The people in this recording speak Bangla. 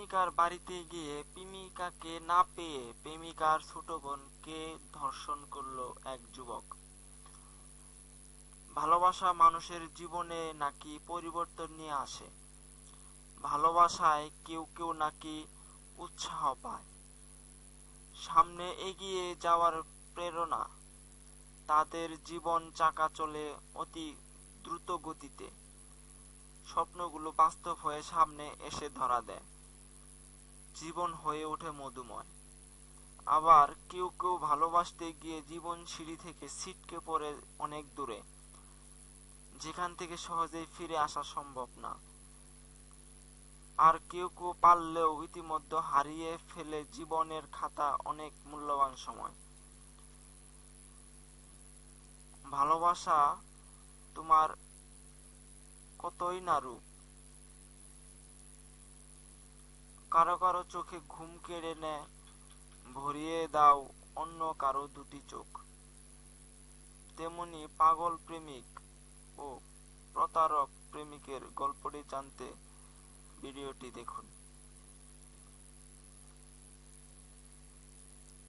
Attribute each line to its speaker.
Speaker 1: প্রেমিকার বাড়িতে গিয়ে প্রেমিকাকে না পেয়ে প্রেমিকার ছোট বোনকে ধর্ষণ করলো এক যুবক। ভালোবাসা মানুষের জীবনে নাকি পরিবর্তন নিয়ে আসে। ভালোবাসায় কেউ কেউ নাকি উৎসাহ পায়, সামনে এগিয়ে যাওয়ার প্রেরণা। তাদের জীবন চাকা চলে অতি দ্রুত গতিতে, স্বপ্নগুলো বাস্তব হয়ে সামনে এসে ধরা দেয়, জীবন হয়ে ওঠে মধুময়। আবার কেউ কেউ ভালোবাসতে গিয়ে জীবন সিঁড়ি থেকে ছিটকে পড়ে অনেক দূরে, যেখান থেকে সহজেই ফিরে আসা সম্ভব না। আর কেউ কেউ পারলেও ইতিমধ্যে হারিয়ে ফেলে জীবনের খাতা অনেক মূল্যবান সময়। ভালোবাসা তোমার কতই না রূপ, কারো কারো চোখে ঘুম কেড়ে নেয়, ভরিয়ে দাও অন্য কারো দুটি চোখ। তেমনি পাগল প্রেমিক ও প্রতারক প্রেমিকের গল্পটি জানতে ভিডিওটি দেখুন।